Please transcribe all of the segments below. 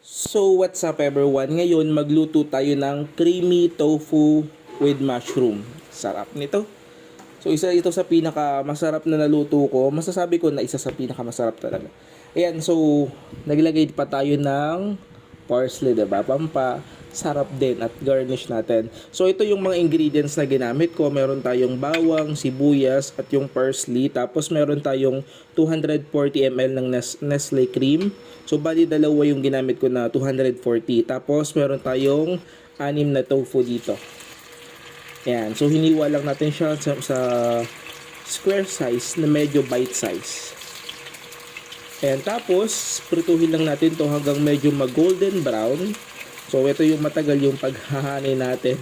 So what's up everyone? Ngayon magluto tayo ng creamy tofu with mushroom. Sarap nito. So isa ito sa pinaka masarap na naluto ko. Masasabi ko na isa sa pinaka masarap talaga. Ayan, so naglagay pa tayo ng parsley, diba? Sarap din at garnish natin. So ito yung mga ingredients na ginamit ko. Meron tayong bawang, sibuyas at yung parsley. Tapos meron tayong 240 ml ng Nestle cream. So bali dalawa yung ginamit ko na 240. Tapos meron tayong 6 na tofu dito. Ayan. So hiniwa lang natin siya sa square size na medyo bite size. Ayan. Tapos prituhin lang natin to hanggang medyo mag-golden brown. So ito yung matagal yung paghahani natin.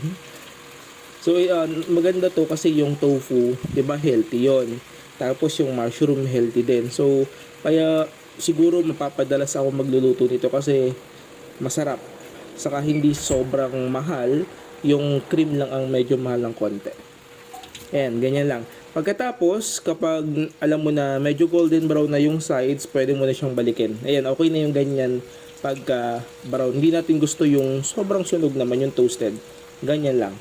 So maganda to kasi yung tofu, 'di ba, healthy 'yon. Tapos yung mushroom healthy din. So kaya siguro mapapadalas ako magluluto nito kasi masarap. Saka hindi sobrang mahal, yung cream lang ang medyo mahal ng konti. Ayan, ganyan lang. Pagkatapos, kapag alam mo na medyo golden brown na yung sides, pwede mo na siyang balikin. Ayan, okay na yung ganyan pagka brown. Hindi natin gusto yung sobrang sunog naman yung toasted. Ganyan lang.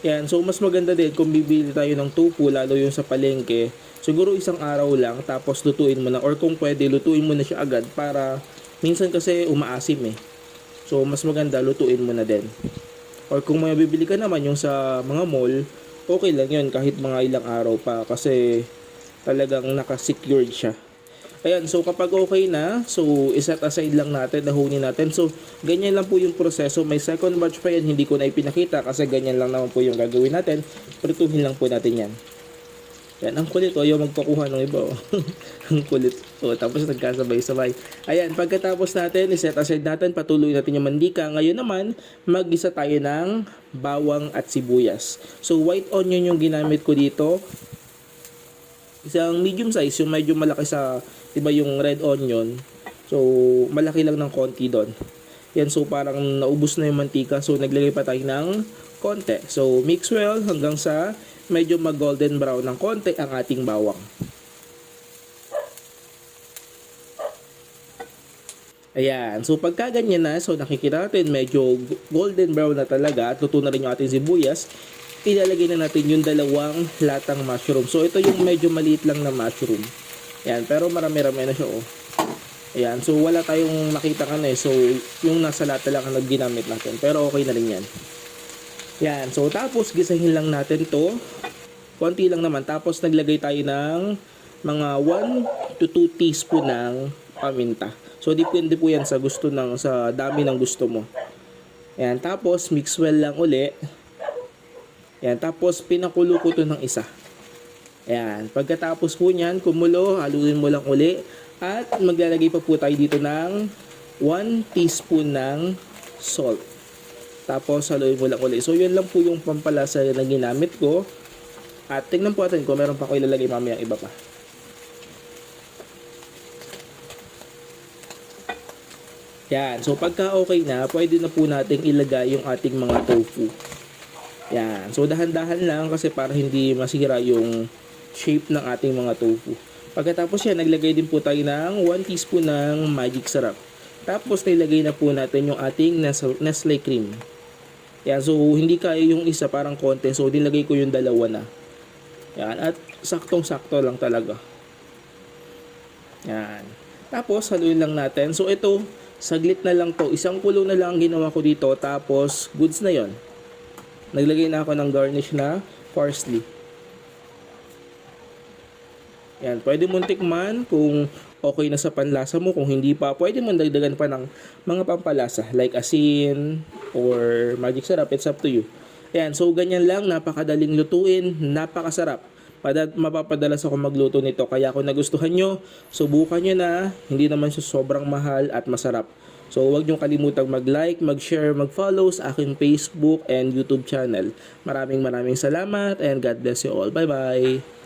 Yan, so mas maganda din kung bibili tayo ng tofu, lalo yung sa palengke. Siguro isang araw lang, tapos lutuin mo na. Or kung pwede, lutuin mo na siya agad para minsan kasi umaasim eh. So mas maganda, lutuin mo na din. Or kung may bibili ka naman yung sa mga mall, okay lang yun kahit mga ilang araw pa kasi talagang naka-secured siya. Ayan, so kapag okay na, so iset aside lang natin, dahunin natin. So, ganyan lang po yung proseso. May second batch pa yan, hindi ko na ipinakita kasi ganyan lang naman po yung gagawin natin. Prituhin lang po natin yan. Yan, ang kulit, ayaw magpakuha ng iba. Ang kulit. So, tapos nagkasabay-sabay. Ayan, pagkatapos natin, iset aside natin, patuloy natin yung mandika. Ngayon naman, mag-isa tayo ng bawang at sibuyas. So, white onion yung ginamit ko dito. Isang medium size, yung medyo malaki sa, diba yung red onion. So, malaki lang ng konti doon. Yan, so parang naubos na yung mantika. So, naglagay pa tayo ng konti. So, mix well hanggang sa medyo mag-golden brown ng konti ang ating bawang. Ayan, so pagka ganyan na, so nakikita natin medyo golden brown na talaga at luto na rin yung ating sibuyas. Ilalagay na natin yung dalawang latang mushroom. So, ito yung medyo maliit lang na mushroom. Ayan, pero marami-rami na siya, oh. Ayan, so wala tayong nakita ka na eh. So, yung nasa lata lang ang ginamit natin. Pero okay na rin yan. Ayan, so tapos gisahin lang natin to. Konti lang naman. Tapos naglagay tayo ng mga 1 to 2 teaspoon ng paminta. So, depende po yan sa gusto sa dami ng gusto mo. Ayan, tapos mix well lang uli. Ayan, tapos pinakulo ko to ng isa. Ayan, pagkatapos po niyan, kumulo, haluin mo lang uli. At maglalagay pa po tayo dito ng 1 teaspoon ng salt. Tapos haluin mo lang uli. So, yun lang po yung pampalasa na ginamit ko. At tingnan po natin kung meron pa ko ilalagay mamaya iba pa. Yan, so pagka okay na, pwede na po nating ilagay yung ating mga tofu. Yan. So, dahan-dahan lang kasi para hindi masira yung shape ng ating mga tofu. Pagkatapos yan, naglagay din po tayo ng 1 teaspoon ng magic syrup. Tapos, nilagay na po natin yung ating Nestle cream. Yan. So, hindi kaya yung isa, parang konti. So, nilagay ko yung dalawa na. Yan. At saktong-sakto lang talaga. Yan. Tapos, haluin lang natin. So, ito, saglit na lang to. Isang kulo na lang ginawa ko dito. Tapos, goods na yon. Naglagay na ako ng garnish na parsley. Yan, pwede mong tikman kung okay na sa panlasa mo. Kung hindi pa, pwede mong dagdagan pa ng mga pampalasa like asin or magic syrup. It's up to you. Yan, so ganyan lang, napakadaling lutuin, napakasarap. Mapapadalas ako magluto nito kaya kung nagustuhan nyo, subukan nyo na. Hindi naman siya sobrang mahal at masarap. So, huwag niyong kalimutang mag-like, mag-share, mag-follow sa aking Facebook and YouTube channel. Maraming salamat and God bless you all. Bye-bye!